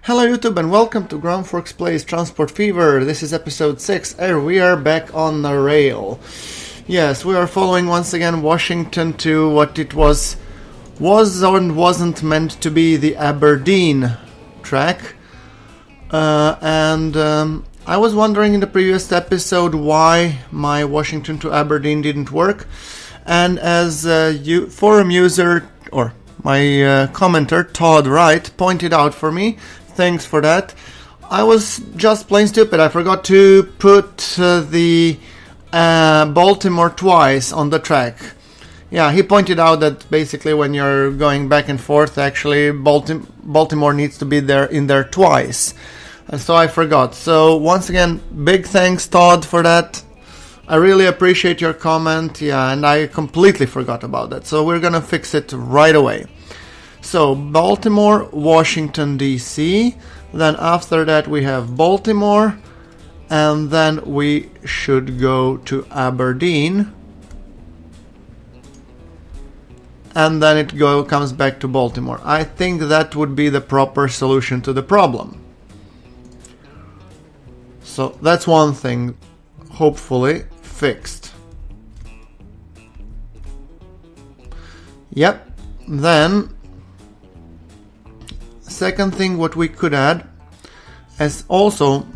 Hello YouTube and welcome to Groundforks Plays Transport Fever. This is episode 6 and we are back on the rail. Yes, we are following once again Washington to what it was and wasn't meant to be, the Aberdeen track. I was wondering in the previous episode why my Washington to Aberdeen didn't work. And as forum user, or my commenter, Todd Wright, pointed out for me, thanks for that, I was just plain stupid. I forgot to put the Baltimore twice on the track. Yeah, he pointed out that basically when you're going back and forth, actually Baltimore needs to be in there twice. And so I forgot. So once again, big thanks Todd for that. I really appreciate your comment. Yeah, and I completely forgot about that. So we're gonna fix it right away. So Baltimore, Washington DC, then after that we have Baltimore, and then we should go to Aberdeen, and then it comes back to Baltimore. I think that would be the proper solution to the problem. So that's one thing, hopefully fixed. Yep, then second thing what we could add, as also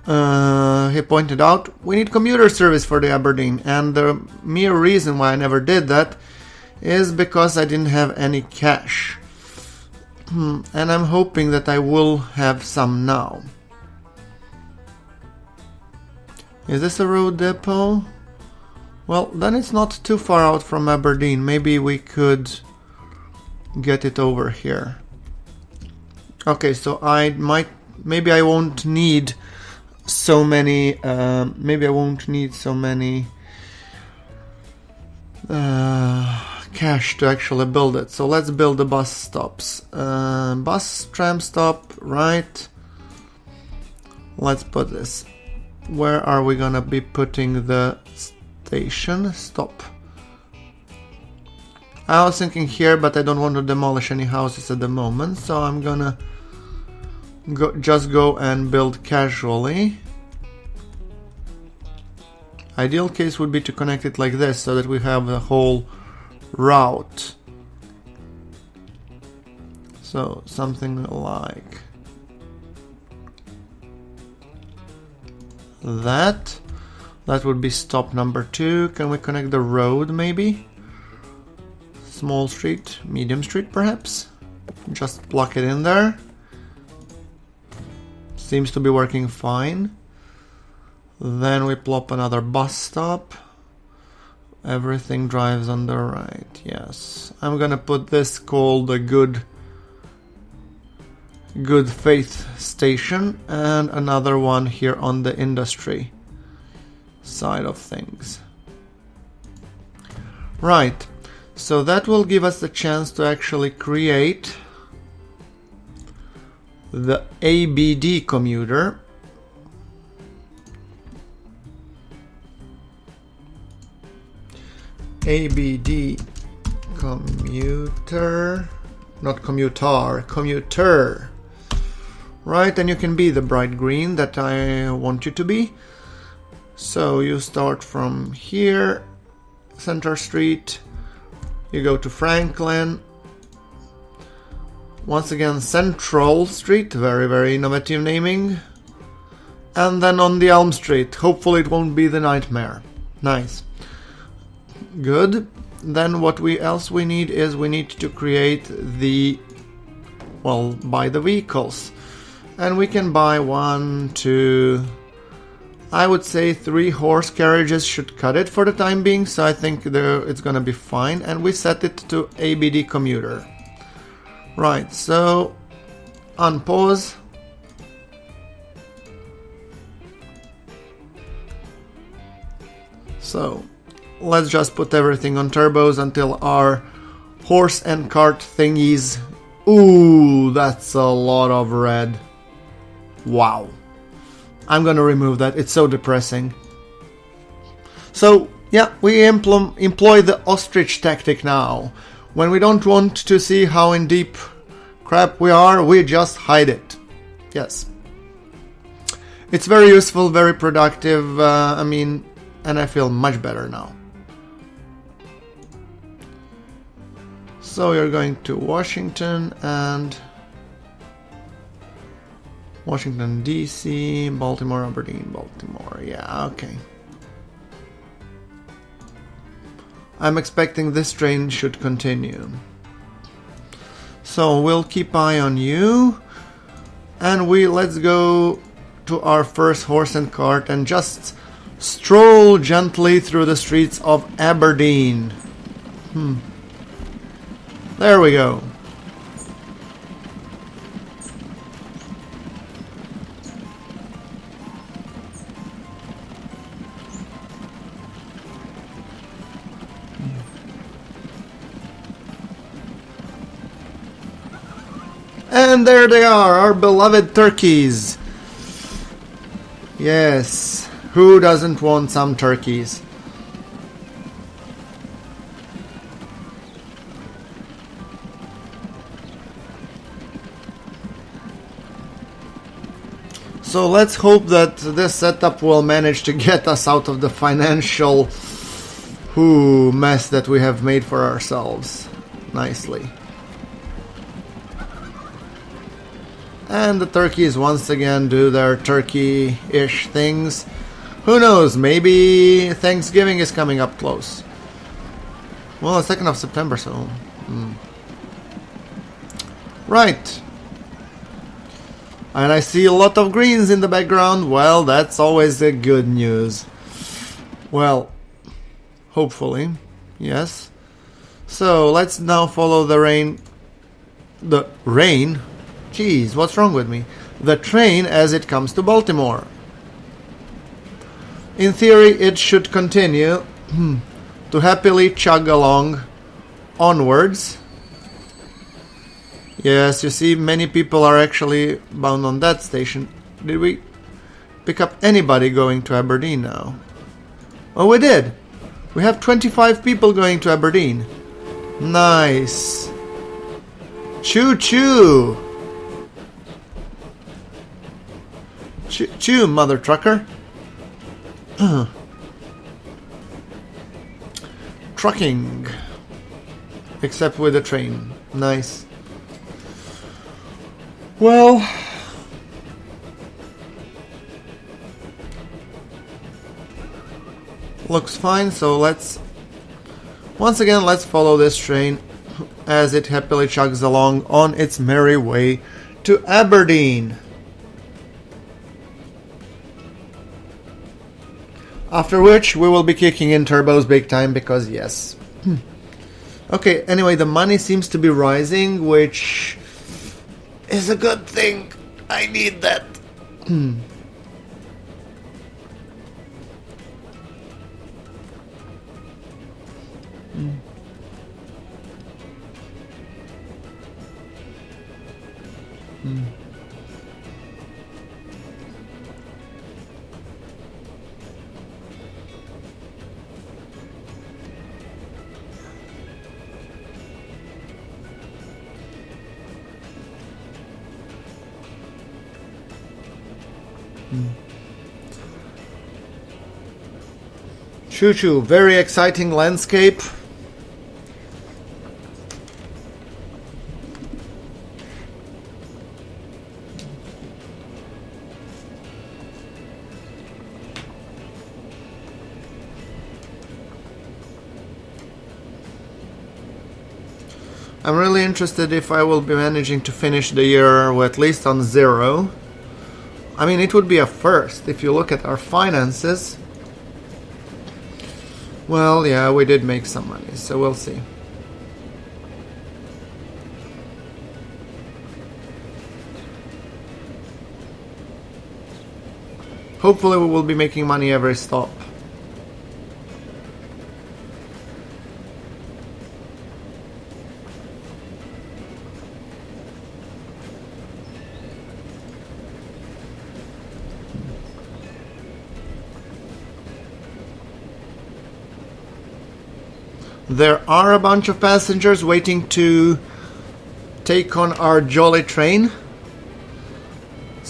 he pointed out, we need commuter service for the Aberdeen, and the mere reason why I never did that is because I didn't have any cash. And I'm hoping that I will have some now. Is this a road depot? Well, then it's not too far out from Aberdeen. Maybe we could get it over here. Okay, so maybe I won't need so many, cash to actually build it. So let's build the bus stops. Tram stop, right. Let's put this. Where are we gonna be putting the station? Stop. I was thinking here, but I don't want to demolish any houses at the moment, so I'm gonna just go and build casually. Ideal case would be to connect it like this, so that we have the whole route. So something like that. That would be stop number 2. Can we connect the road maybe? Small street, medium street perhaps? Just plug it in there. Seems to be working fine. Then we plop another bus stop. Everything drives on the right, yes. I'm gonna put this called the Good Faith Station, and another one here on the industry side of things. Right. So that will give us the chance to actually create the ABD commuter. ABD commuter, not commuter, commuter. Right, and you can be the bright green that I want you to be. So you start from here, Center Street. You go to Franklin. Once again, Central Street, very, very innovative naming. And then on the Elm Street. Hopefully it won't be the nightmare. Nice. Good. Then what else we need is we need to create buy the vehicles. And we can buy 1, 2, I would say 3 horse carriages should cut it for the time being, so I think it's gonna be fine. And we set it to ABD commuter. Right, so unpause. So let's just put everything on turbos until our horse and cart thingies. Ooh, that's a lot of red. Wow. I'm gonna remove that, it's so depressing. So, yeah, we employ the ostrich tactic now. When we don't want to see how in deep crap we are, we just hide it. Yes. It's very useful, very productive, and I feel much better now. So you're going to Washington and Washington DC, Baltimore, Aberdeen, Baltimore. Yeah, okay. I'm expecting this train should continue. So we'll keep eye on you, and let's go to our first horse and cart and just stroll gently through the streets of Aberdeen. There we go. And there they are, our beloved turkeys. Yes, who doesn't want some turkeys? So let's hope that this setup will manage to get us out of the financial mess that we have made for ourselves nicely. And the turkeys once again do their turkey-ish things. Who knows, maybe Thanksgiving is coming up close. Well, the 2nd of September, so... Right. And I see a lot of greens in the background. Well, that's always the good news. Well, hopefully, yes. So, let's now follow the rain... The rain? Jeez, what's wrong with me? The train as it comes to Baltimore. In theory, it should continue to happily chug along onwards. Yes, you see, many people are actually bound on that station. Did we pick up anybody going to Aberdeen now? Oh, we did. We have 25 people going to Aberdeen. Nice. Choo-choo. Choo, mother trucker. Trucking. Except with a train. Nice. Well, looks fine, so let's follow this train as it happily chugs along on its merry way to Aberdeen. After which we will be kicking in turbos big time because yes. Okay, anyway, the money seems to be rising, which is a good thing. I need that. Choo-choo, very exciting landscape. I'm really interested if I will be managing to finish the year at least on 0. I mean, it would be a first if you look at our finances. Well, yeah, we did make some money, so we'll see. Hopefully we will be making money every stop. There are a bunch of passengers waiting to take on our jolly train.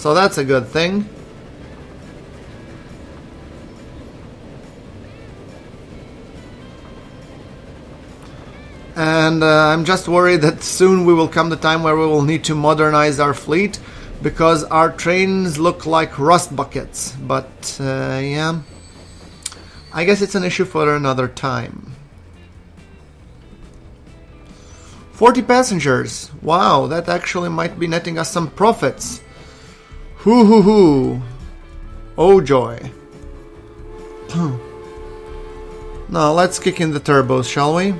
So that's a good thing. And I'm just worried that soon we will come the time where we will need to modernize our fleet, because our trains look like rust buckets. But yeah, I guess it's an issue for another time. 40 passengers. Wow, that actually might be netting us some profits. Hoo hoo hoo. Oh joy. Now let's kick in the turbos, shall we?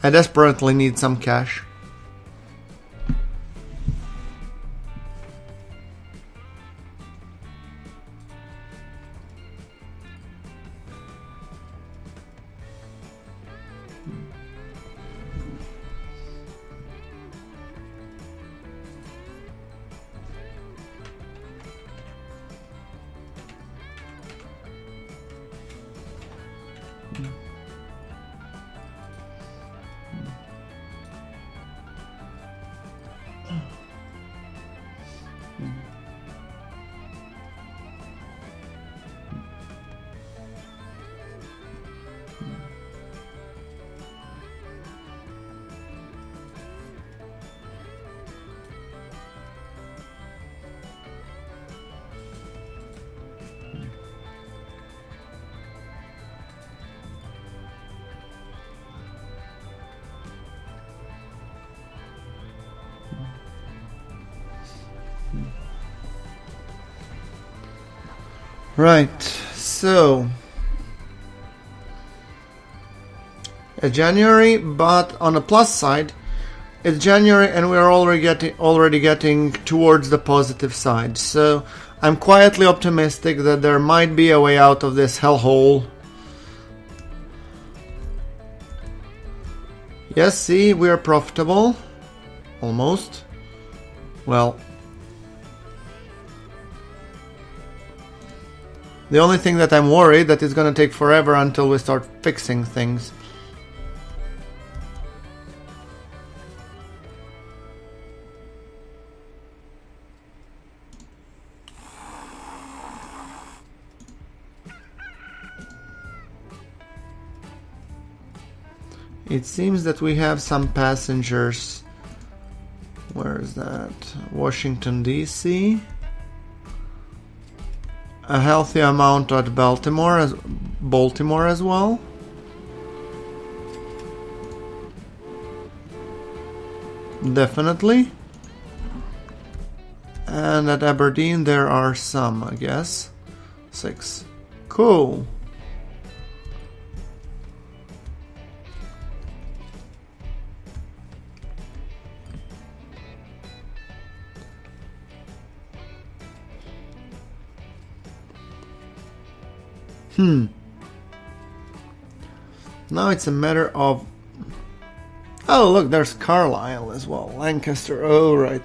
I desperately need some cash. Right, so it's January, but on the plus side, it's January and we're already getting towards the positive side. So I'm quietly optimistic that there might be a way out of this hellhole. Yes, see, we are profitable. Almost. Well, the only thing that I'm worried that it's gonna take forever until we start fixing things. It seems that we have some passengers. Where is that? Washington, D.C. A healthy amount at Baltimore as well. Definitely. And at Aberdeen there are some, I guess. 6. Cool. Now it's a matter of... Oh, look, there's Carlisle as well. Lancaster, oh, right.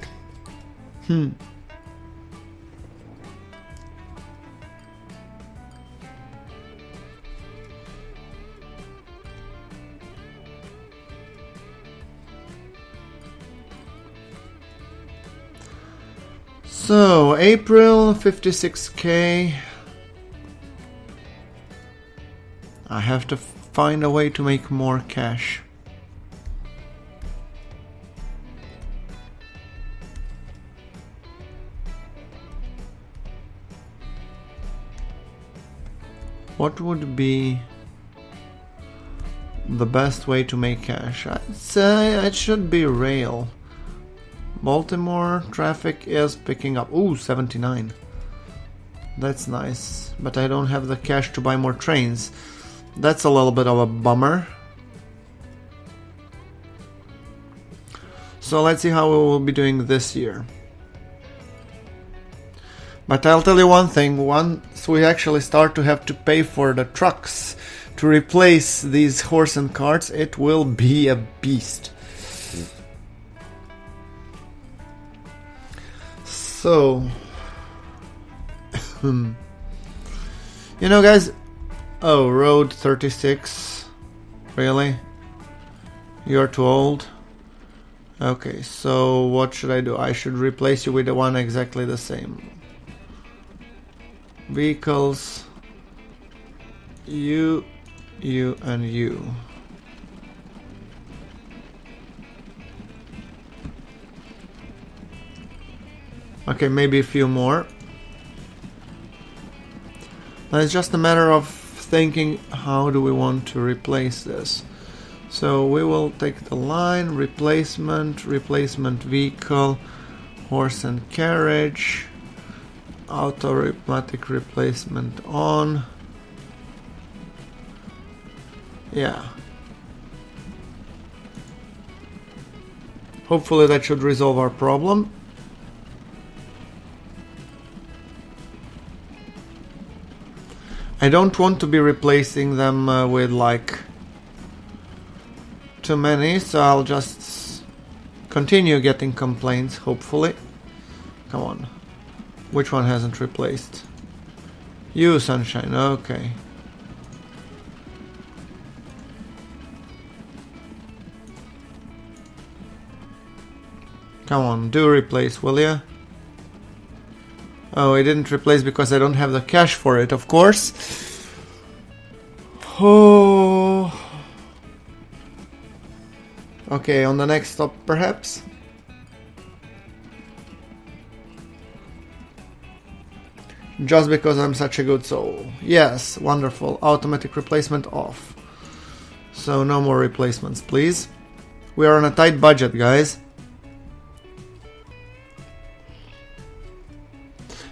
So, April, 56k. I have to find a way to make more cash. What would be the best way to make cash? I'd say it should be rail. Baltimore traffic is picking up. Ooh, 79. That's nice. But I don't have the cash to buy more trains. That's a little bit of a bummer. So let's see how we will be doing this year. But I'll tell you one thing, once we actually start to have to pay for the trucks to replace these horse and carts, it will be a beast. So, you know guys, oh, road 36, really? You're too old? Okay, so what should I do? I should replace you with the one exactly the same. Vehicles. You, and you. Okay, maybe a few more. Now it's just a matter of thinking how do we want to replace this. So we will take the line, replacement vehicle, horse and carriage, automatic replacement on. Yeah. Hopefully that should resolve our problem. I don't want to be replacing them with like too many, so I'll just continue getting complaints, hopefully. Come on. Which one hasn't replaced? You, Sunshine, okay. Come on, do replace, will ya? Oh, it didn't replace because I don't have the cash for it, of course. Oh. Okay, on the next stop, perhaps? Just because I'm such a good soul. Yes, wonderful. Automatic replacement off. So no more replacements, please. We are on a tight budget, guys.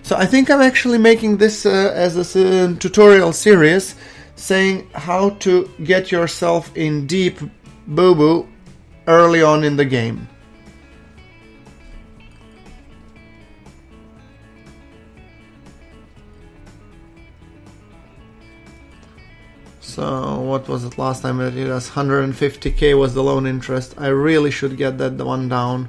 So I think I'm actually making this as a tutorial series saying how to get yourself in deep boo-boo early on in the game. So what was it last time that it was 150k was the loan interest. I really should get that one down.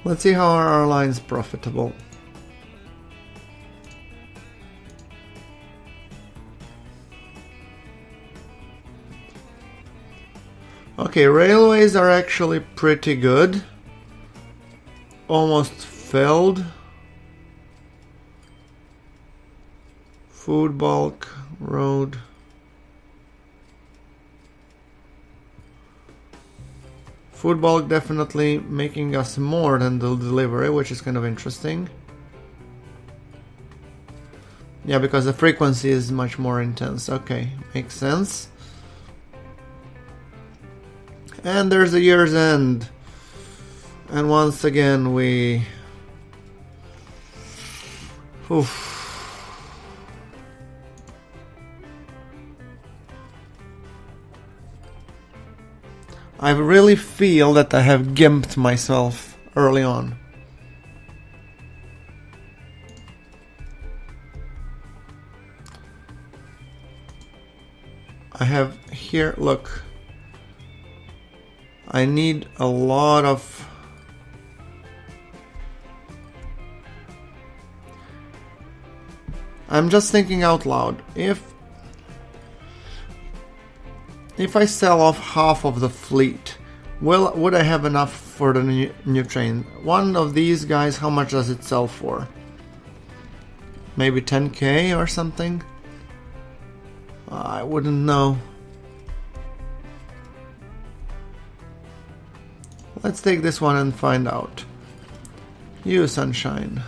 Let's see how our line's profitable. Okay, railways are actually pretty good. Almost filled. Food bulk, road. Food bulk definitely making us more than the delivery, which is kind of interesting. Yeah, because the frequency is much more intense. Okay, makes sense. And there's a year's end. And once again we... Oof. I really feel that I have gimped myself early on. I have here, look. I need a lot of... I'm just thinking out loud. If I sell off half of the fleet, would I have enough for the new train? One of these guys, how much does it sell for? Maybe 10k or something? I wouldn't know. Let's take this one and find out. You, Sunshine.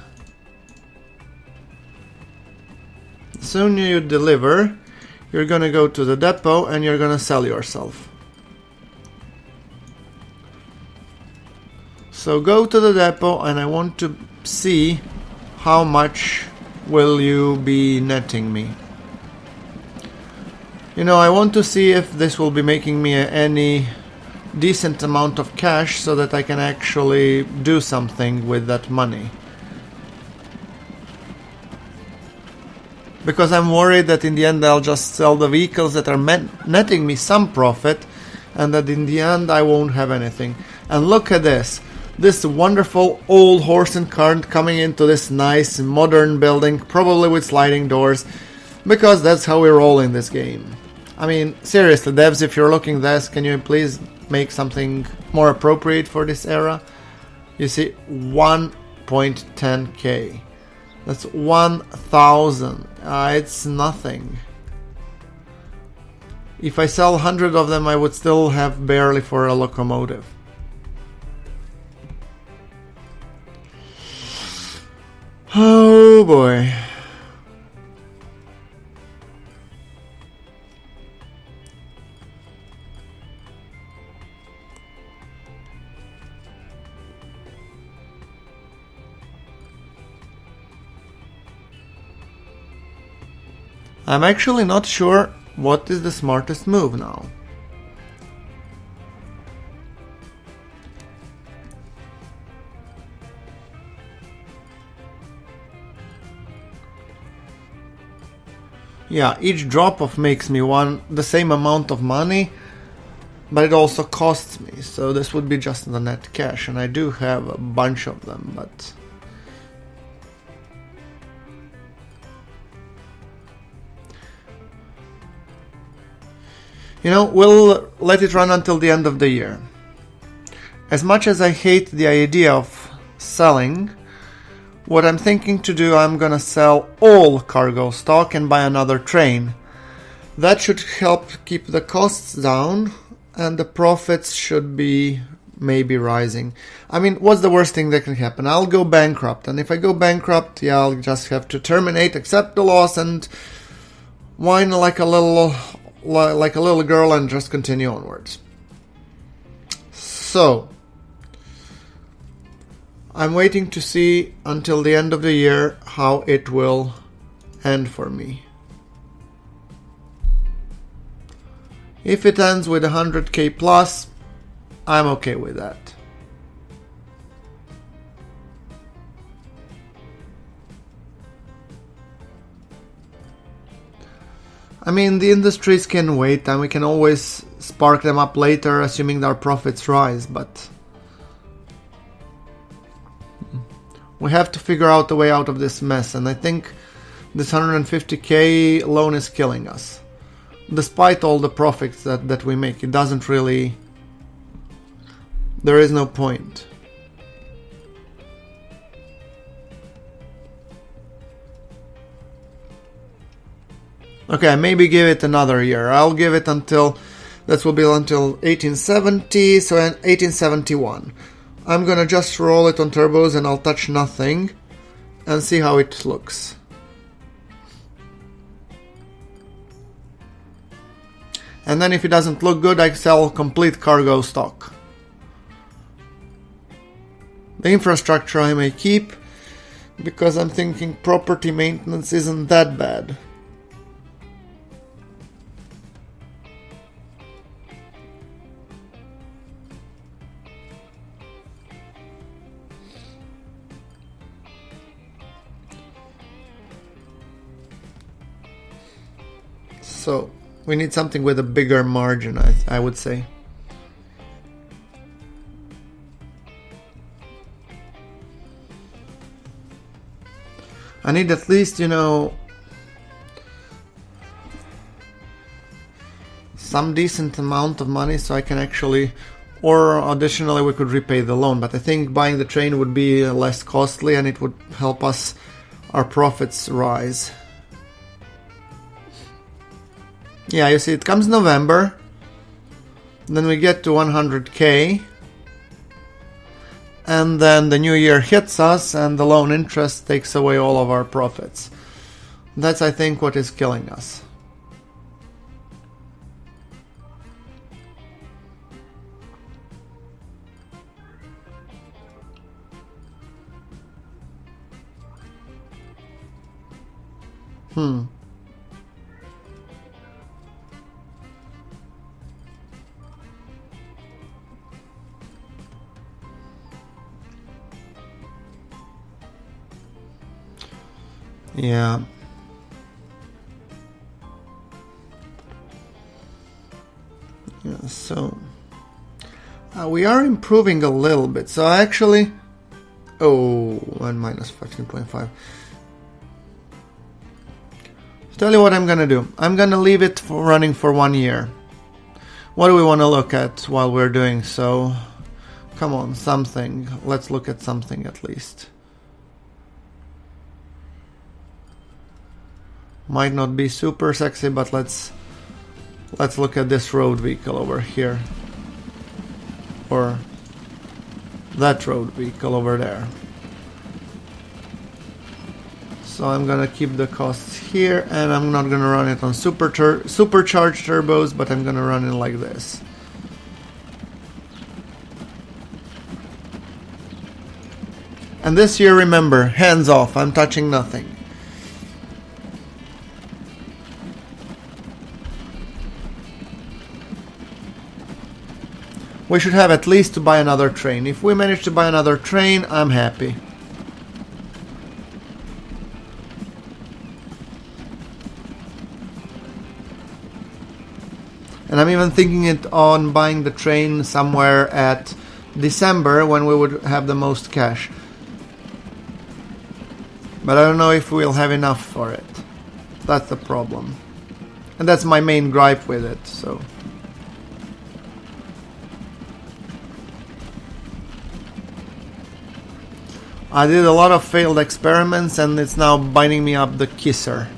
The sooner you deliver, you're gonna go to the depot and you're gonna sell yourself. So go to the depot and I want to see how much will you be netting me. You know, I want to see if this will be making me any decent amount of cash so that I can actually do something with that money. because I'm worried that in the end I'll just sell the vehicles that are netting me some profit, and that in the end I won't have anything. And look at this wonderful old horse and cart coming into this nice modern building, probably with sliding doors, because that's how we roll in this game. I mean, seriously, devs, if you're looking at this, can you please make something more appropriate for this era? You see, 1.10k. That's 1,000. It's nothing. If I sell 100 of them, I would still have barely for a locomotive. Oh boy. I'm actually not sure what is the smartest move now. Yeah, each drop-off makes me the same amount of money, but it also costs me, so this would be just the net cash, and I do have a bunch of them, but... You know, we'll let it run until the end of the year. As much as I hate the idea of selling, what I'm thinking to do, I'm gonna sell all cargo stock and buy another train. That should help keep the costs down, and the profits should be maybe rising. I mean, what's the worst thing that can happen? I'll go bankrupt, and if I go bankrupt, yeah, I'll just have to terminate, accept the loss, and whine like a little girl and just continue onwards. So, I'm waiting to see until the end of the year how it will end for me. If it ends with 100k plus, I'm okay with that. I mean, the industries can wait, and we can always spark them up later, assuming our profits rise, but we have to figure out a way out of this mess, and I think this 150k loan is killing us. Despite all the profits that we make, it doesn't really... There is no point. Okay, maybe give it another year. I'll give it until... That will be until 1870, so 1871. I'm gonna just roll it on turbos and I'll touch nothing and see how it looks. And then if it doesn't look good, I sell complete cargo stock. The infrastructure I may keep, because I'm thinking property maintenance isn't that bad. So, we need something with a bigger margin, I would say. I need at least, some decent amount of money so I can actually... Or additionally we could repay the loan, but I think buying the train would be less costly and it would help us, our profits rise. Yeah, you see, it comes November, then we get to 100k, and then the new year hits us and the loan interest takes away all of our profits. That's, I think, what is killing us. Yeah. So we are improving a little bit. So actually, oh, 1 minus 15.5. Tell you what I'm gonna do. I'm gonna leave it for running for 1 year. What do we want to look at while we're doing so? Come on, something. Let's look at something at least. Might not be super sexy, but let's look at this road vehicle over here. Or that road vehicle over there. So I'm gonna keep the costs here, and I'm not gonna run it on supercharged turbos, but I'm gonna run it like this. And this year, remember, hands off, I'm touching nothing. We should have at least to buy another train. If we manage to buy another train, I'm happy. And I'm even thinking it on buying the train somewhere at December when we would have the most cash. But I don't know if we'll have enough for it. That's the problem. And that's my main gripe with it, so. I did a lot of failed experiments and it's now binding me up the kisser.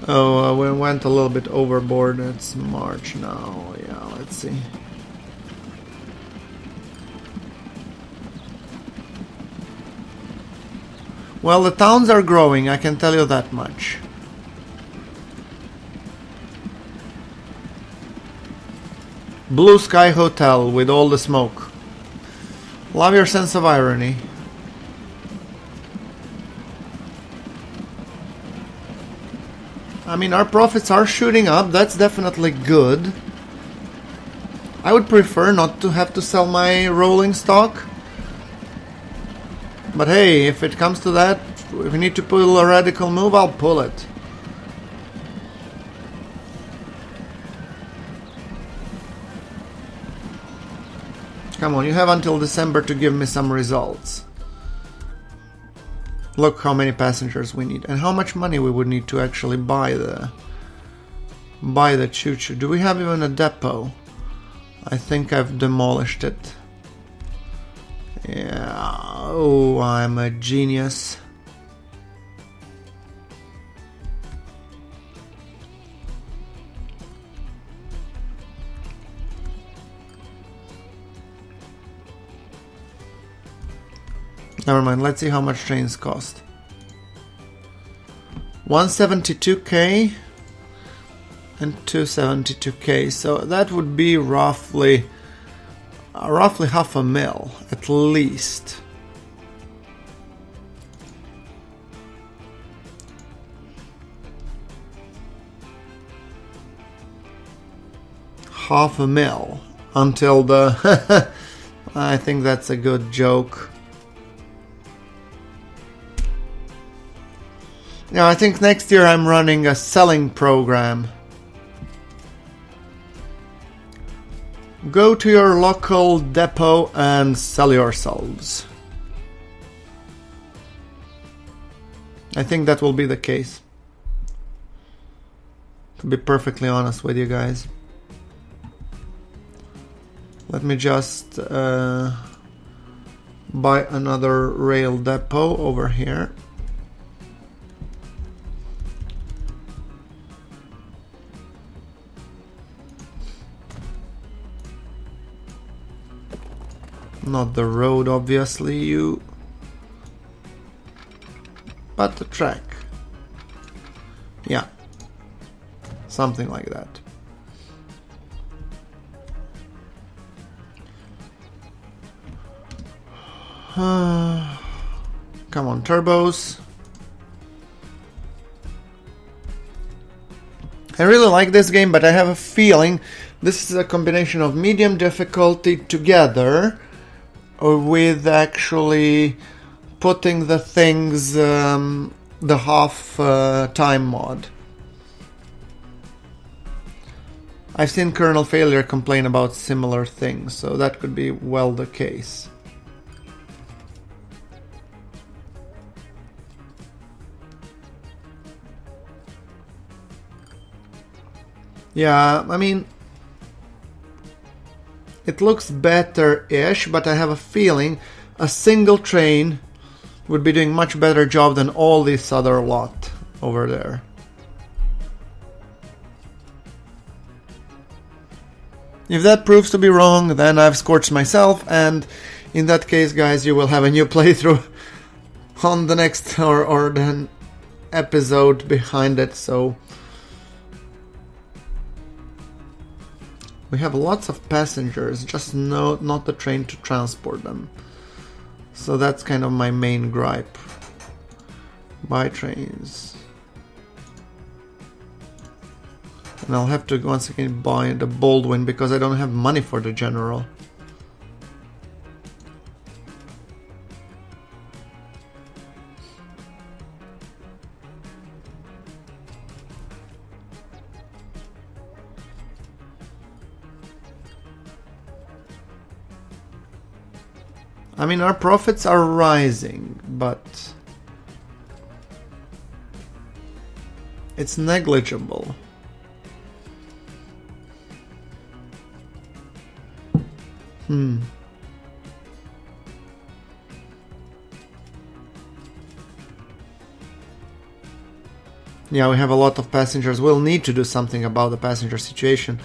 Oh, we went a little bit overboard. It's March now. Yeah, let's see. Well, the towns are growing, I can tell you that much. Blue Sky Hotel with all the smoke. Love your sense of irony. I mean, our profits are shooting up, that's definitely good. I would prefer not to have to sell my rolling stock. But hey, if it comes to that, if we need to pull a radical move, I'll pull it. Come on, you have until December to give me some results. Look how many passengers we need and how much money we would need to actually buy the choo-choo. Do we have even a depot? I think I've demolished it. Yeah, oh, I'm a genius. Never mind, let's see how much trains cost. 172k and 272k, so that would be roughly half a mil at least. Half a mil until the I think that's a good joke. Now I think next year I'm running a selling program. Go to your local depot and sell yourselves. I think that will be the case. To be perfectly honest with you guys. Let me just buy another rail depot over here. Not the road, obviously, but the track. Yeah, something like that. Come on, turbos. I really like this game, but I have a feeling this is a combination of medium difficulty together with actually putting the things, the half time mod. I've seen Kernel Failure complain about similar things, so that could be well the case. Yeah, I mean, it looks better-ish, but I have a feeling a single train would be doing much better job than all this other lot over there. If that proves to be wrong, then I've scorched myself, and in that case, guys, you will have a new playthrough on the next or the episode behind it, so... We have lots of passengers, just not the train to transport them. So that's kind of my main gripe. Buy trains. And I'll have to once again buy the Baldwin because I don't have money for the General. I mean, our profits are rising, but it's negligible. Yeah, we have a lot of passengers. We'll need to do something about the passenger situation.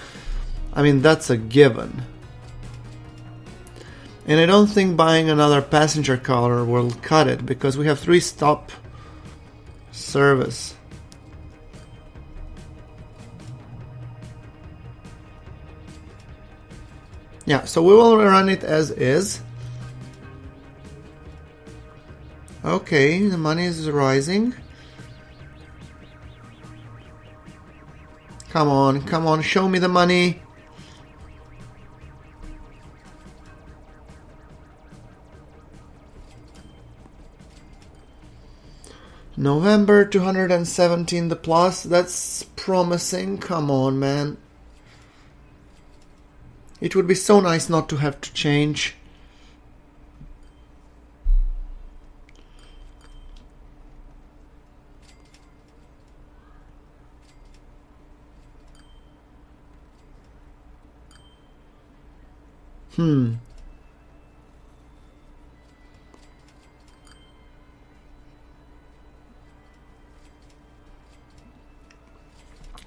I mean, that's a given. And I don't think buying another passenger car will cut it, because we have 3-stop service. Yeah, so we will run it as is. Okay, the money is rising. Come on, show me the money. November 217 the plus, that's promising. Come on, man. It would be so nice not to have to change.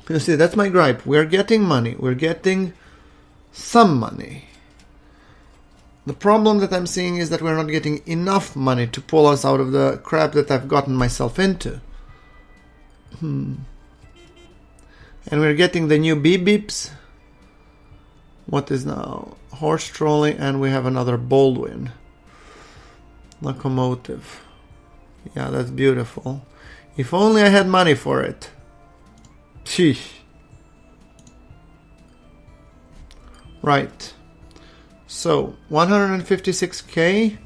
You see, that's my gripe. We're getting money. We're getting some money. The problem that I'm seeing is that we're not getting enough money to pull us out of the crap that I've gotten myself into. And we're getting the new beeps. What is now? Horse trolley, and we have another Baldwin. Locomotive. Yeah, that's beautiful. If only I had money for it. Sheesh. Right. So, 156k.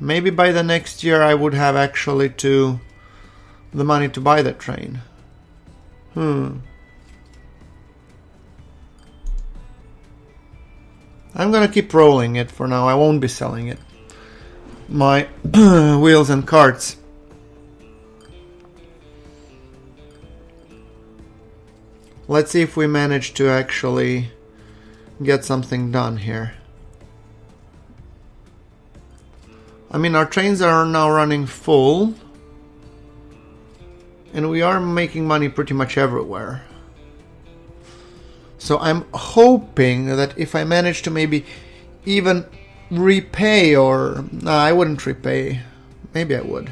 Maybe by the next year I would have actually the money to buy that train. I'm gonna keep rolling it for now. I won't be selling it. My wheels and carts. Let's see if we manage to actually get something done here. I mean, our trains are now running full. And we are making money pretty much everywhere. So I'm hoping that if I manage to maybe even repay, or... No, I wouldn't repay. Maybe I would.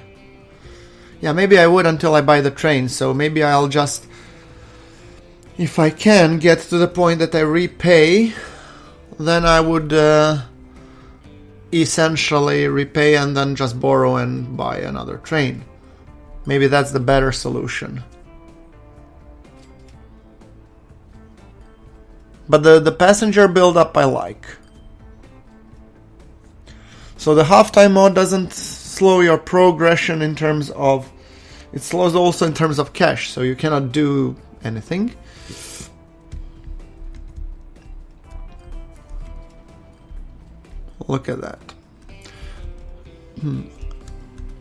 Yeah, maybe I would until I buy the train. So maybe I'll just... If I can get to the point that I repay, then I would essentially repay and then just borrow and buy another train. Maybe that's the better solution. But the passenger build-up I like. So the half-time mode doesn't slow your progression in terms of... It slows also in terms of cash, so you cannot do anything. Look at that.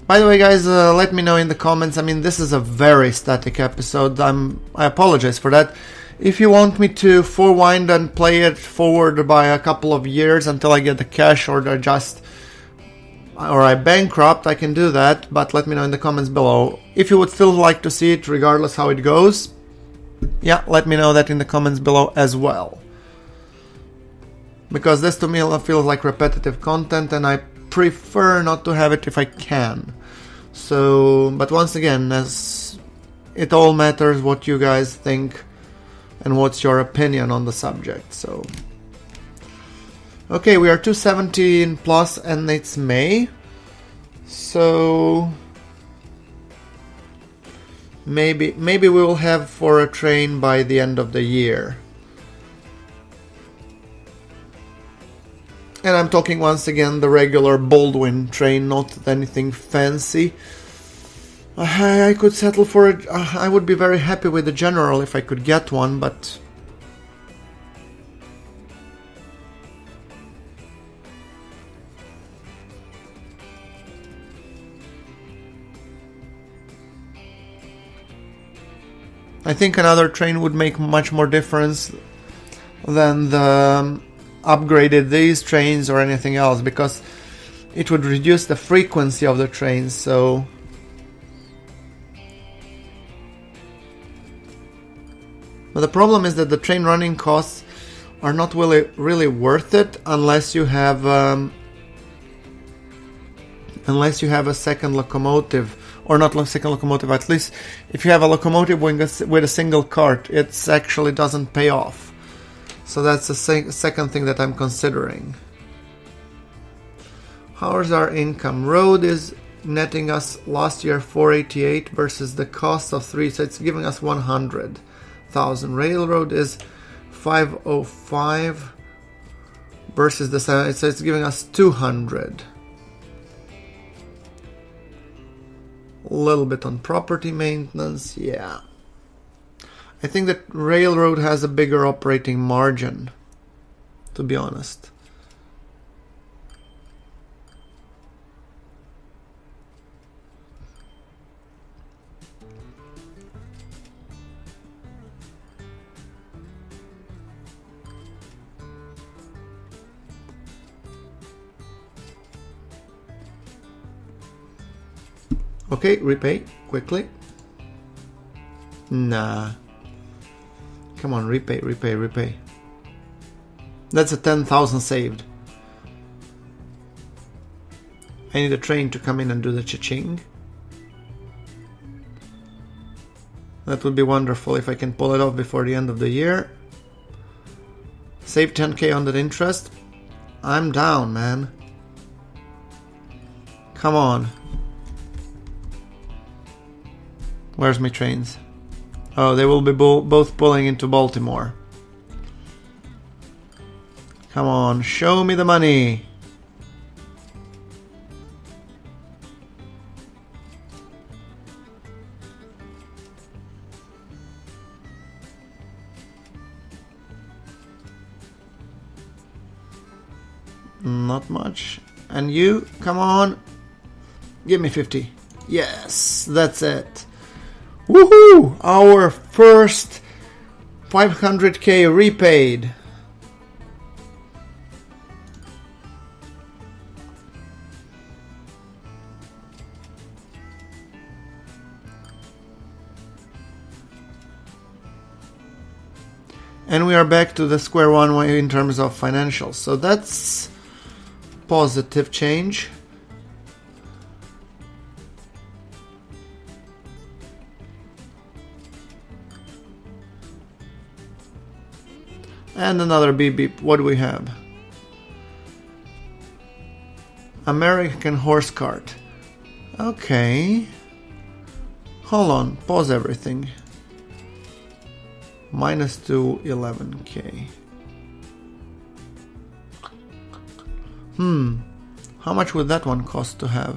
By the way, guys, let me know in the comments. I mean, this is a very static episode. I apologize for that. If you want me to forwind and play it forward by a couple of years until I get the cash or I bankrupt, I can do that. But let me know in the comments below. If you would still like to see it, regardless how it goes, yeah, let me know that in the comments below as well. Because this to me feels like repetitive content and I prefer not to have it if I can. So, but once again, as it all matters what you guys think and what's your opinion on the subject. So, okay, we are 217 plus and it's May. So maybe we will have for a train by the end of the year. And I'm talking once again the regular Baldwin train, not anything fancy. I could settle for it. I would be very happy with the General if I could get one, but... I think another train would make much more difference than the... upgraded these trains or anything else, because it would reduce the frequency of the trains. So but the problem is that the train running costs are not really worth it unless you have a second locomotive, or not a second locomotive, at least if you have a locomotive with a single cart, it actually doesn't pay off. So that's the second thing that I'm considering. How's our income? Road is netting us last year 488 versus the cost of 3, so it's giving us 100,000. Railroad is 505 versus the 7, so it's giving us 200. A little bit on property maintenance, yeah. I think that Railroad has a bigger operating margin, to be honest. Okay, repay quickly. Nah. Come on, repay. That's a 10,000 saved. I need a train to come in and do the cha-ching. That would be wonderful if I can pull it off before the end of the year. Save 10k on that interest. I'm down, man. Come on. Where's my trains? Oh, they will be both pulling into Baltimore. Come on, show me the money. Not much. And you, come on. Give me 50. Yes, that's it. Woohoo! Our first 500k repaid. And we are back to the square one in terms of financials. So that's positive change. And another beep beep. What do we have? American horse cart. Okay. Hold on. Pause everything. Minus 211k. How much would that one cost to have?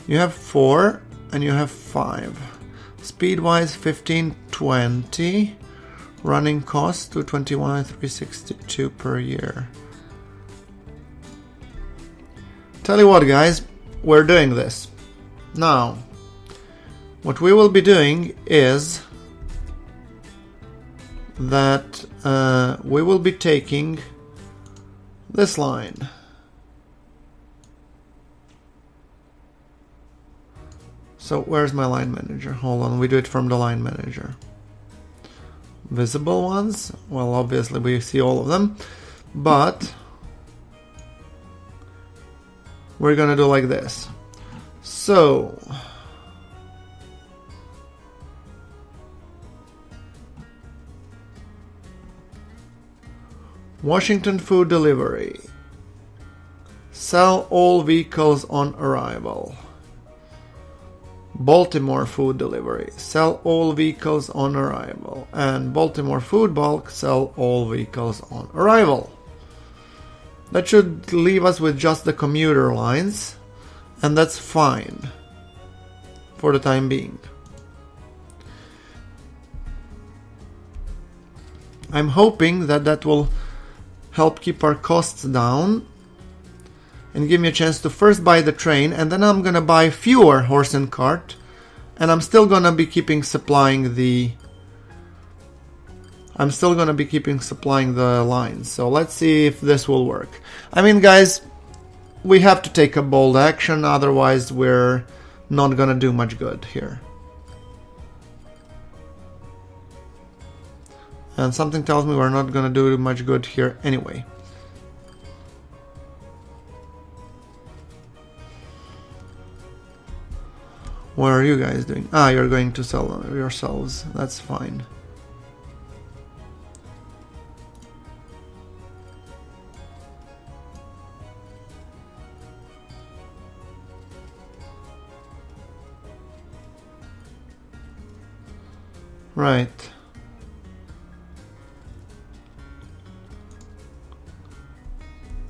You have 4 and you have 5. Speed-wise 15, 20. Running cost 221, 362 per year. Tell you what, guys, we're doing this. Now, what we will be doing is that we will be taking this line. So where's my line manager? Hold on, we do it from the line manager. Visible ones, well, obviously we see all of them, but we're gonna do like this. So Washington food delivery. Sell all vehicles on arrival. Baltimore food delivery. Sell all vehicles on arrival. And Baltimore food bulk. Sell all vehicles on arrival. That should leave us with just the commuter lines. And that's fine. For the time being. I'm hoping that that will help keep our costs down. And give me a chance to first buy the train, and then I'm gonna buy fewer horse and cart, and I'm still gonna be keeping supplying the lines. So let's see if this will work. I mean, guys, we have to take a bold action, otherwise we're not gonna do much good here. And something tells me we're not gonna do much good here anyway. What are you guys doing? Ah, you're going to sell yourselves. That's fine. Right.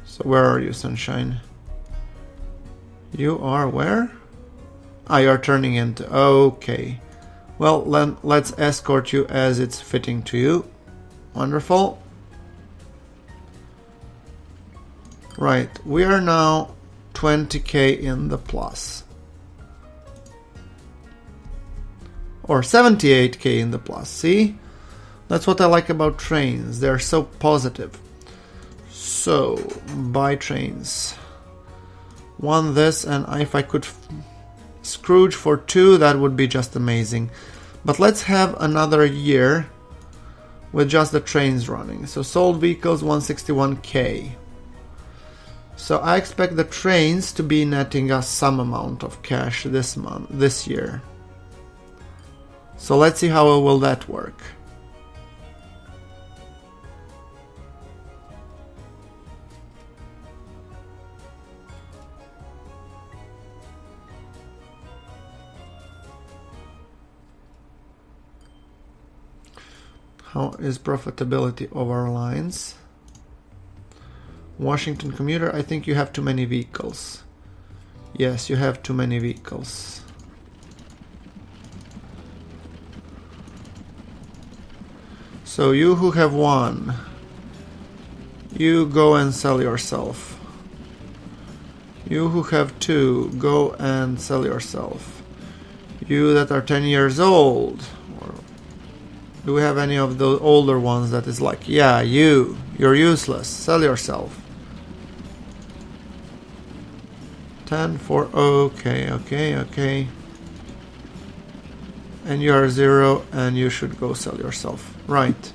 So where are you, Sunshine? You are where? Ah, you're turning into... Okay. Well, then let's escort you as it's fitting to you. Wonderful. Right, we are now 20k in the plus. Or 78k in the plus, see? That's what I like about trains, they're so positive. So, buy trains. One this, and if I could... Scrooge for 2, that would be just amazing. But let's have another year with just the trains running. So sold vehicles 161k. So I expect the trains to be netting us some amount of cash this year. So let's see how will that work. How is profitability of our lines? Washington commuter, I think you have too many vehicles. Yes, you have too many vehicles. So you who have 1, you go and sell yourself. You who have 2, go and sell yourself. You that are 10 years old, do we have any of the older ones that is like, yeah, you're useless, sell yourself. 10 for, okay. And you are 0 and you should go sell yourself. Right.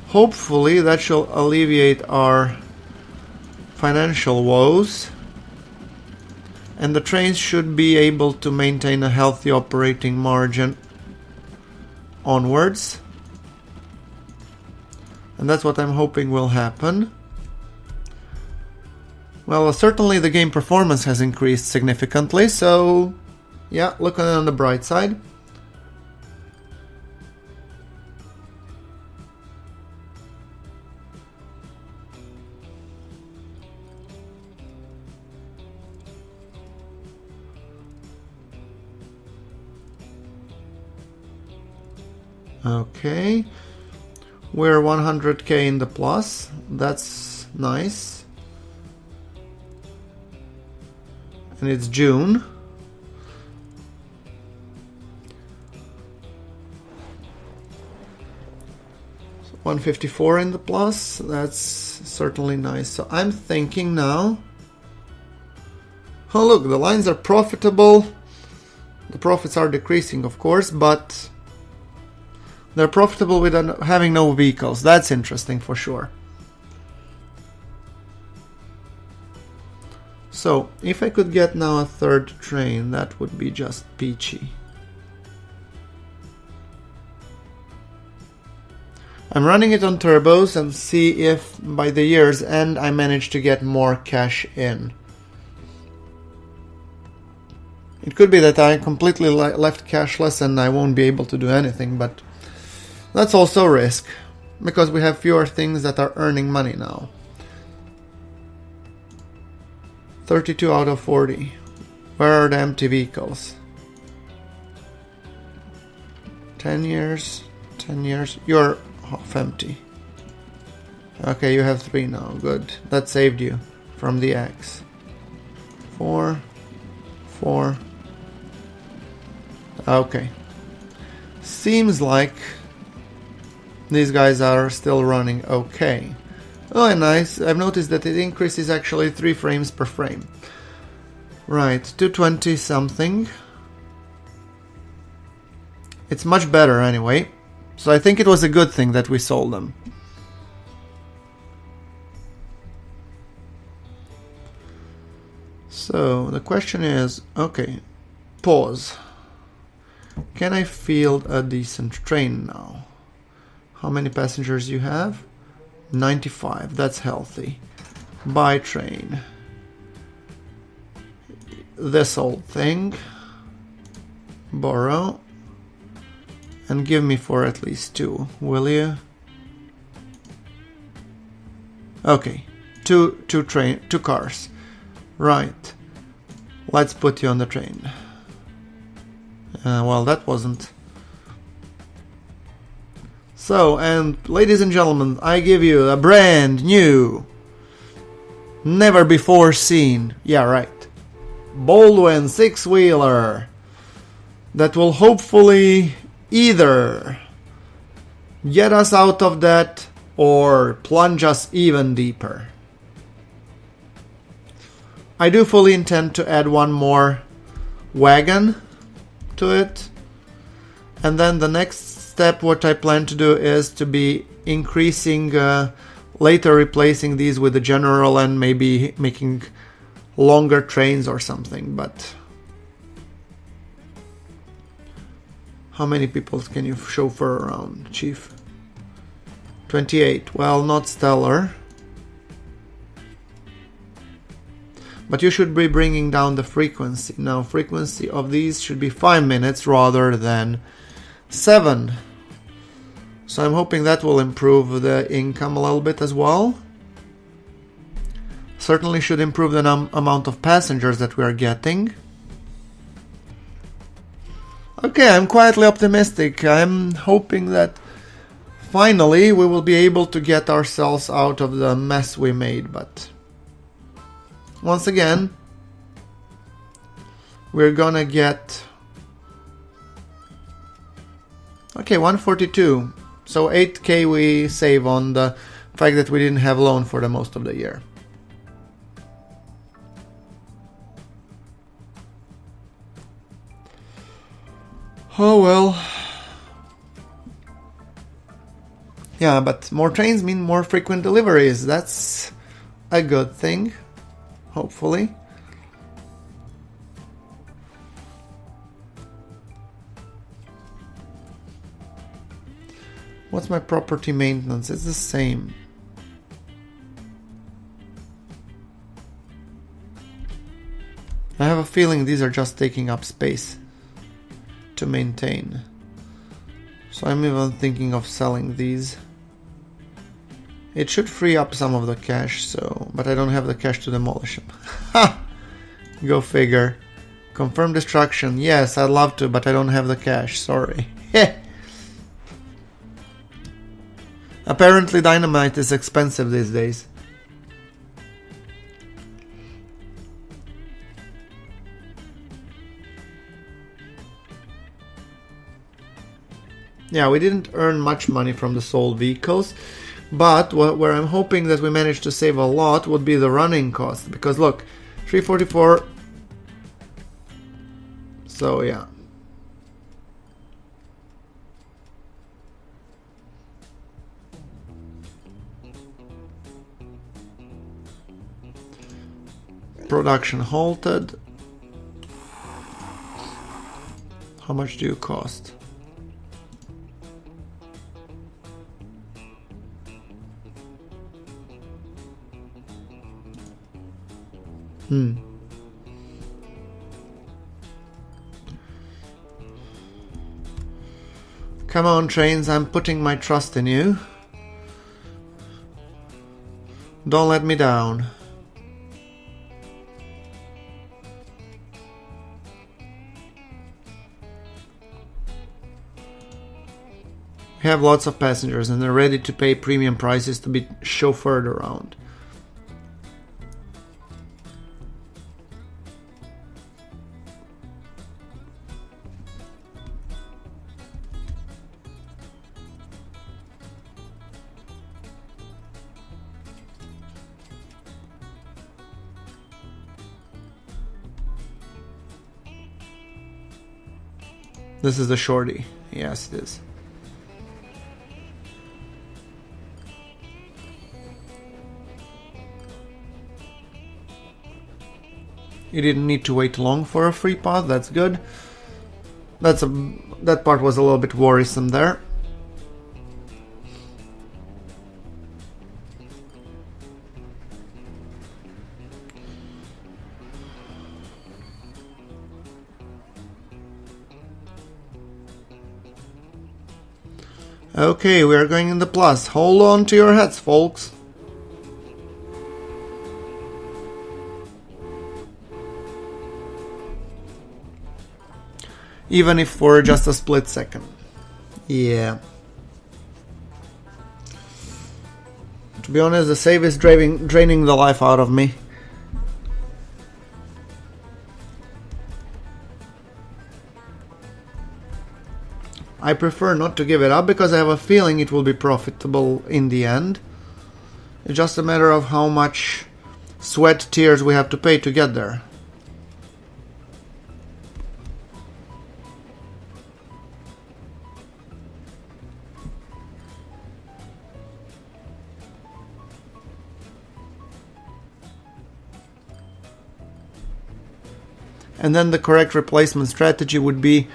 Hopefully that shall alleviate our financial woes. And the trains should be able to maintain a healthy operating margin onwards, and that's what I'm hoping will happen. Well, certainly the game performance has increased significantly, so yeah, look on the bright side. Okay. We're 100k in the plus. That's nice. And it's June. So 154 in the plus. That's certainly nice. So I'm thinking now. Oh look, the lines are profitable. The profits are decreasing, of course, but they're profitable with having no vehicles. That's interesting for sure. So, if I could get now a third train, that would be just peachy. I'm running it on turbos and see if by the year's end I manage to get more cash in. It could be that I completely left cashless and I won't be able to do anything, but that's also a risk, because we have fewer things that are earning money now. 32 out of 40. Where are the empty vehicles? 10 years, 10 years. You're half empty. Okay, you have 3 now. Good. That saved you from the X. 4, 4. Okay. Seems like these guys are still running okay. Oh, and nice. I've noticed that it increases actually 3 frames per frame. Right, 220 something. It's much better anyway. So I think it was a good thing that we sold them. So the question is, okay, pause. Can I field a decent train now? How many passengers you have? 95, that's healthy. Buy train. This old thing. Borrow. And give me for at least 2, will you? Okay, two cars. Right. Let's put you on the train. Well, that wasn't. So, and ladies and gentlemen, I give you a brand new, never before seen, yeah right, Baldwin 6-wheeler that will hopefully either get us out of that or plunge us even deeper. I do fully intend to add one more wagon to it, and then the next step what I plan to do is to be increasing, later replacing these with the general and maybe making longer trains or something. But how many people can you chauffeur around, Chief? 28, well, not stellar. But you should be bringing down the frequency. Now, frequency of these should be 5 minutes rather than 7. So I'm hoping that will improve the income a little bit as well. Certainly should improve the amount of passengers that we are getting. Okay, I'm quietly optimistic. I'm hoping that finally we will be able to get ourselves out of the mess we made, but once again, we're gonna get... Okay, 142. So 8k we save on the fact that we didn't have loan for the most of the year. Oh well. Yeah, but more trains mean more frequent deliveries. That's a good thing. Hopefully. What's my property maintenance? It's the same. I have a feeling these are just taking up space to maintain. So I'm even thinking of selling these. It should free up some of the cash, so, but I don't have the cash to demolish them. Ha! Go figure. Confirm destruction. Yes, I'd love to, but I don't have the cash. Sorry. Apparently dynamite is expensive these days. Yeah, we didn't earn much money from the sold vehicles, but where I'm hoping that we manage to save a lot would be the running cost, because look, 344. So yeah. Production halted. How much do you cost? Come on, trains, I'm putting my trust in you. Don't let me down. We have lots of passengers and they're ready to pay premium prices to be chauffeured around. This is the shorty. Yes, it is. You didn't need to wait long for a free path. That's good. That part was a little bit worrisome there. Okay, we are going in the plus. Hold on to your hats, folks. Even if for just a split second. Yeah. To be honest, the save is draining the life out of me. I prefer not to give it up because I have a feeling it will be profitable in the end. It's just a matter of how much sweat, tears we have to pay to get there. And then the correct replacement strategy would be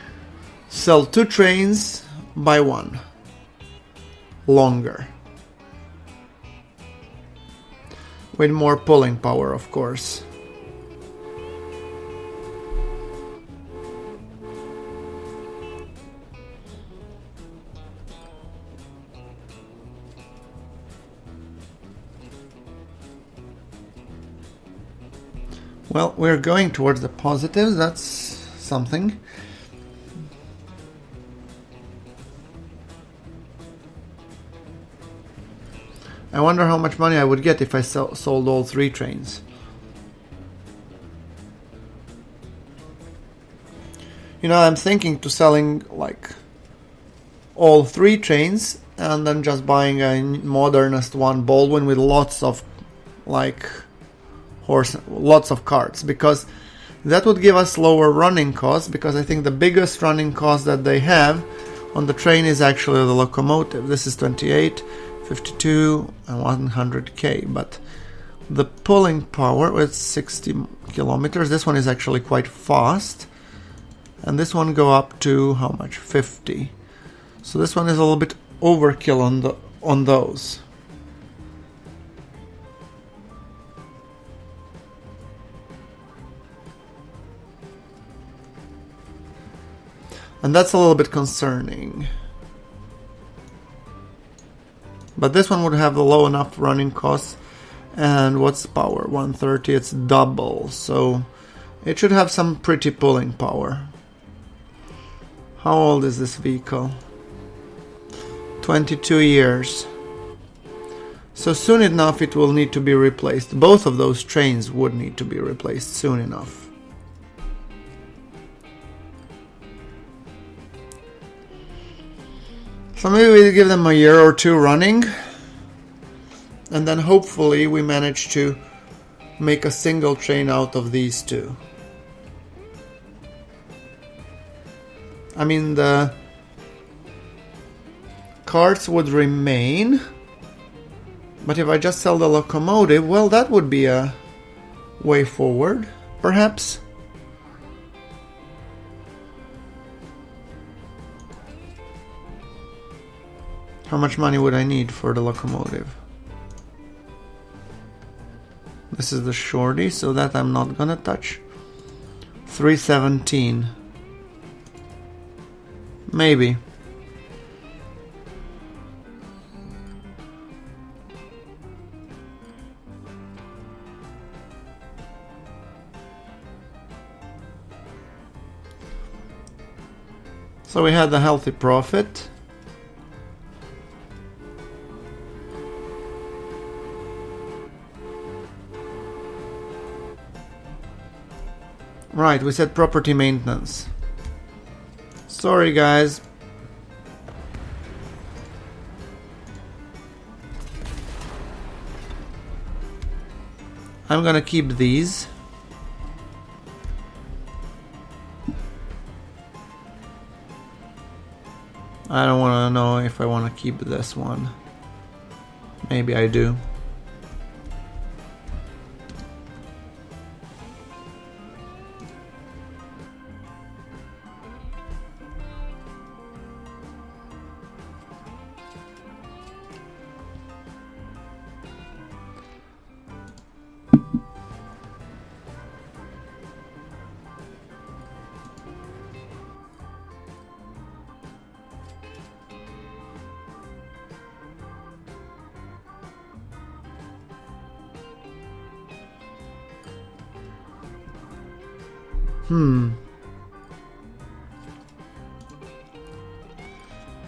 sell 2 trains, buy 1. Longer. With more pulling power, of course. Well, we're going towards the positives, that's something. I wonder how much money I would get if I sold all 3 trains. You know, I'm thinking to selling like all 3 trains and then just buying a modernist one, Baldwin, with lots of like lots of carts, because that would give us lower running costs, because I think the biggest running cost that they have on the train is actually the locomotive. This is 28, 52 and 100k, but the pulling power with 60 kilometers, this one is actually quite fast, and this one go up to how much? 50. So this one is a little bit overkill on those. And that's a little bit concerning. But this one would have a low enough running cost. And what's power? 130, it's double. So it should have some pretty pulling power. How old is this vehicle? 22 years. So soon enough it will need to be replaced. Both of those trains would need to be replaced soon enough. So maybe we give them a year or two running, and then hopefully we manage to make a single train out of these two. I mean, the carts would remain, but if I just sell the locomotive, well, that would be a way forward, perhaps. How much money would I need for the locomotive? This is the shorty, so that I'm not gonna touch. 317. Maybe. So we had a healthy profit. Right, we said property maintenance. Sorry guys. I'm gonna keep these. I don't want to know if I want to keep this one. Maybe I do.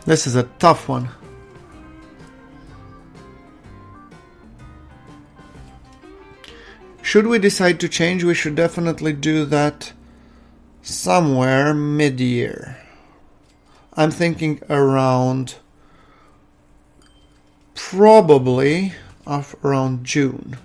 This is a tough one. Should we decide to change, we should definitely do that somewhere mid-year. I'm thinking around probably around June.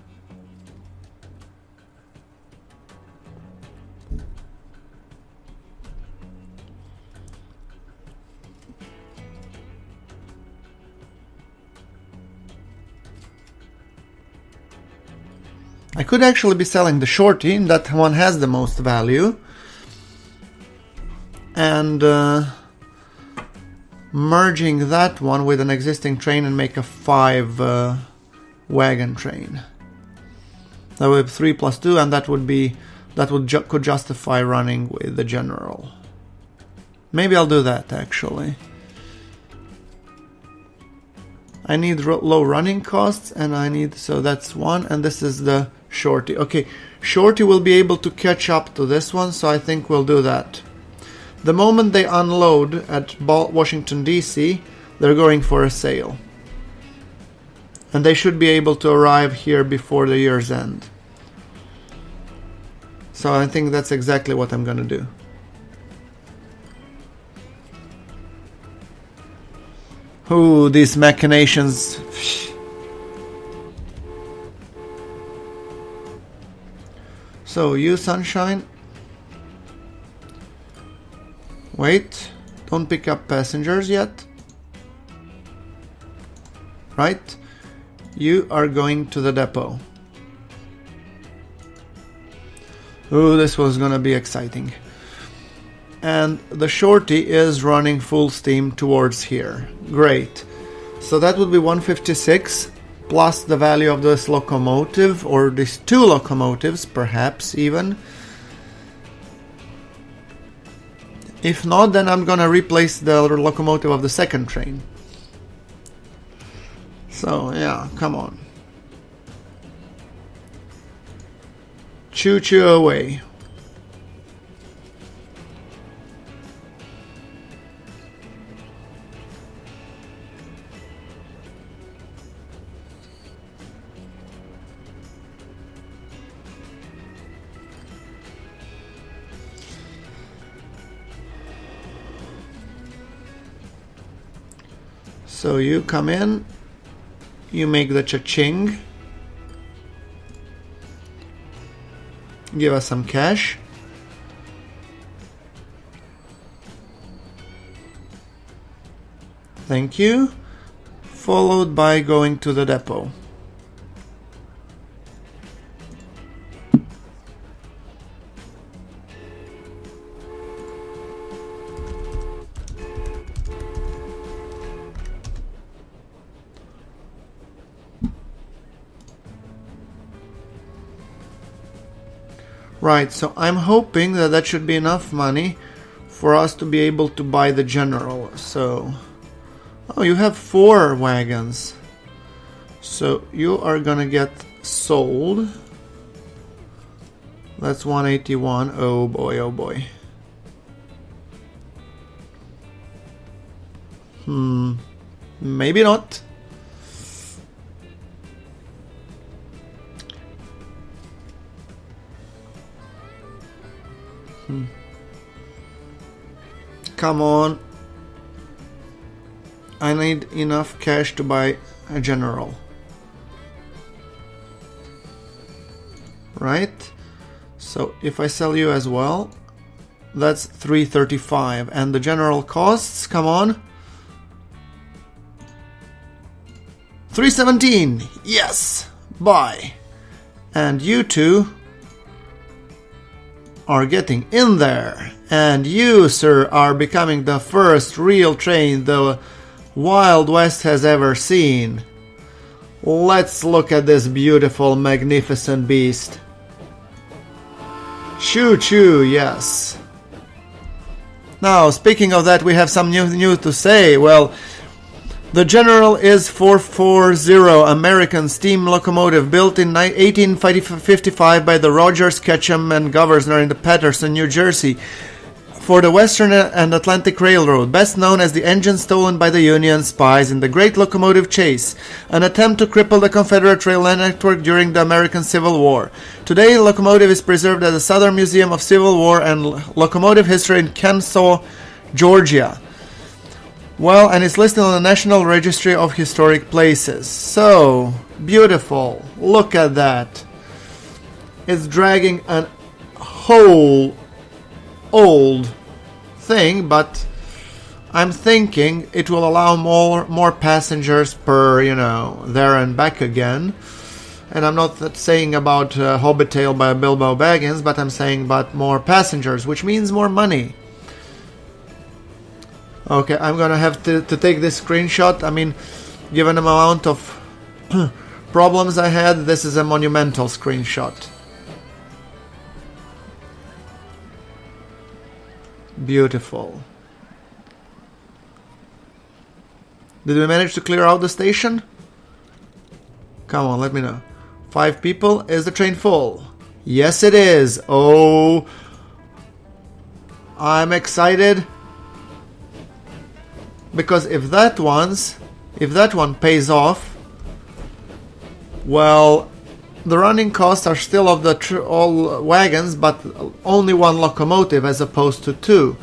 I could actually be selling the shorty, that one has the most value, and merging that one with an existing train and make a 5 wagon train. That would be 3 plus 2, and that would be could justify running with the general. Maybe I'll do that actually. I need low running costs, and I need, so that's one, and this is the shorty. Okay, shorty will be able to catch up to this one, so I think we'll do that. The moment they unload at Washington DC, they're going for a sale. And they should be able to arrive here before the year's end. So I think that's exactly what I'm gonna do. Ooh, these machinations. So, you Sunshine. Wait, don't pick up passengers yet. Right? You are going to the depot. Ooh, this was gonna be exciting. And the shorty is running full steam towards here. Great. So that would be 156 plus the value of this locomotive, or these 2 locomotives perhaps even. If not, then I'm gonna replace the locomotive of the second train. So yeah, come on. Choo choo away. So you come in, you make the cha-ching, give us some cash. Thank you. Followed by going to the depot. Right, so I'm hoping that that should be enough money for us to be able to buy the general. So, oh, you have 4 wagons. So you are gonna get sold. That's 181. Oh boy, oh boy. Maybe not. Come on. I need enough cash to buy a general. Right? So if I sell you as well, that's 335. And the general costs, come on. 317. Yes. Buy. And you two are getting in there. And you, sir, are becoming the first real train the Wild West has ever seen. Let's look at this beautiful, magnificent beast. Choo-choo, yes. Now, speaking of that, we have some news to say. Well, the General is 440 American steam locomotive built in 1855 by the Rogers, Ketchum and Governor in the Paterson, New Jersey, for the Western and Atlantic Railroad, best known as the engine stolen by the Union spies in the Great Locomotive Chase, an attempt to cripple the Confederate rail network during the American Civil War. Today, the locomotive is preserved at the Southern Museum of Civil War and Locomotive History in Kennesaw, Georgia. Well, and it's listed on the National Registry of Historic Places. So, beautiful. Look at that. It's dragging a whole old thing, but I'm thinking it will allow more passengers per, there and back again. And I'm not saying about Hobbit Tale by Bilbo Baggins, but I'm saying about more passengers, which means more money. Okay, I'm gonna have to take this screenshot. I mean, given the amount of problems I had, this is a monumental screenshot. Beautiful. Did we manage to clear out the station? Come on, let me know. 5 people. Is the train full? Yes, it is. Oh, I'm excited. Because if that one pays off, well, the running costs are still of the all wagons, but only 1 locomotive as opposed to 2.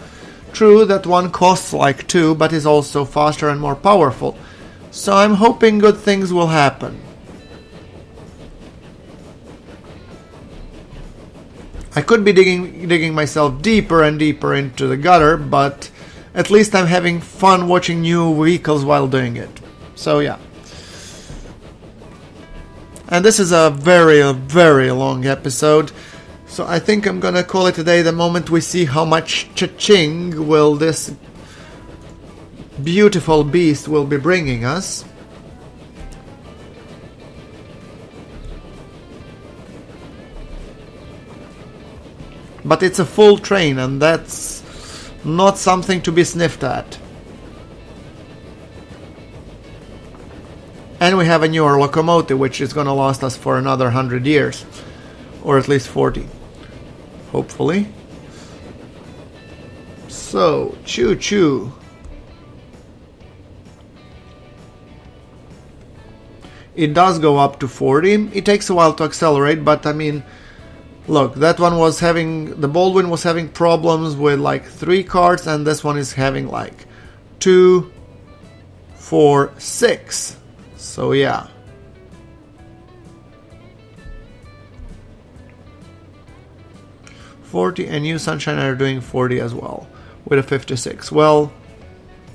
True that one costs like 2, but is also faster and more powerful. So I'm hoping good things will happen. I could be digging myself deeper and deeper into the gutter, but at least I'm having fun watching new vehicles while doing it. So yeah. And this is a very, very long episode. So I think I'm gonna call it a day the moment we see how much cha-ching will this beautiful beast will be bringing us. But it's a full train, and that's not something to be sniffed at. And we have a newer locomotive, which is going to last us for another 100 years. Or at least 40. Hopefully. So, choo-choo. It does go up to 40. It takes a while to accelerate, but I mean, look, that one was having, the Baldwin was having problems with like 3 carts, and this one is having like 2, 4, 6. So yeah. $40 and New Sunshine are doing 40 as well with a 56. Well,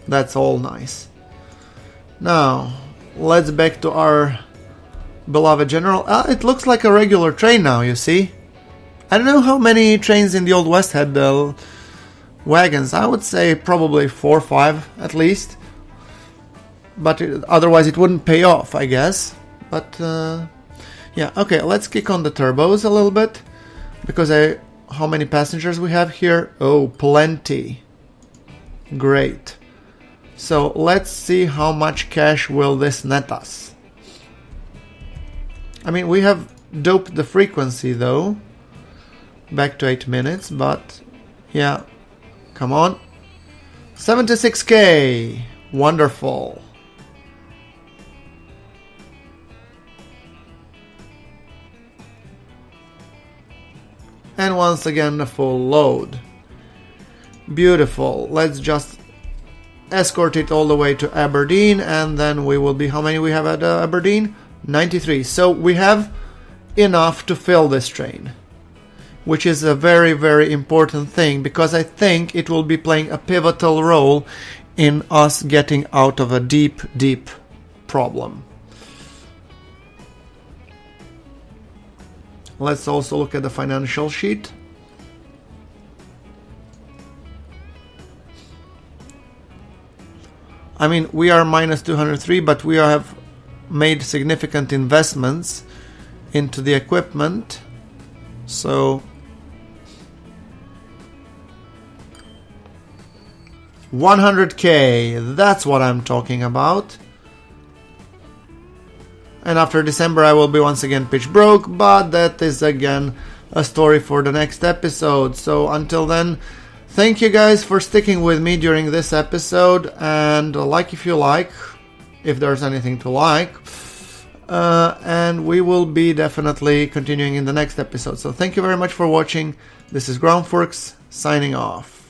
that's all nice. Now, let's back to our beloved general. It looks like a regular train now, you see. I don't know how many trains in the Old West had wagons. I would say probably 4 or 5 at least. But otherwise it wouldn't pay off, I guess. But yeah, okay, let's kick on the turbos a little bit. Because how many passengers we have here? Oh, plenty. Great. So let's see how much cash will this net us. I mean, we have doped the frequency though. Back to 8 minutes, but yeah. Come on. 76k. Wonderful. And once again a full load. Beautiful. Let's just escort it all the way to Aberdeen, and then we will be, how many we have at Aberdeen? 93. So we have enough to fill this train, which is a very, very important thing, because I think it will be playing a pivotal role in us getting out of a deep, deep problem. Let's also look at the financial sheet. I mean, we are minus 203, but we have made significant investments into the equipment. So 100k, that's what I'm talking about. And after December I will be once again pitch broke, but that is again a story for the next episode. So until then, thank you guys for sticking with me during this episode, and like if you like, if there's anything to like. And we will be definitely continuing in the next episode. So thank you very much for watching. This is Groundforks signing off.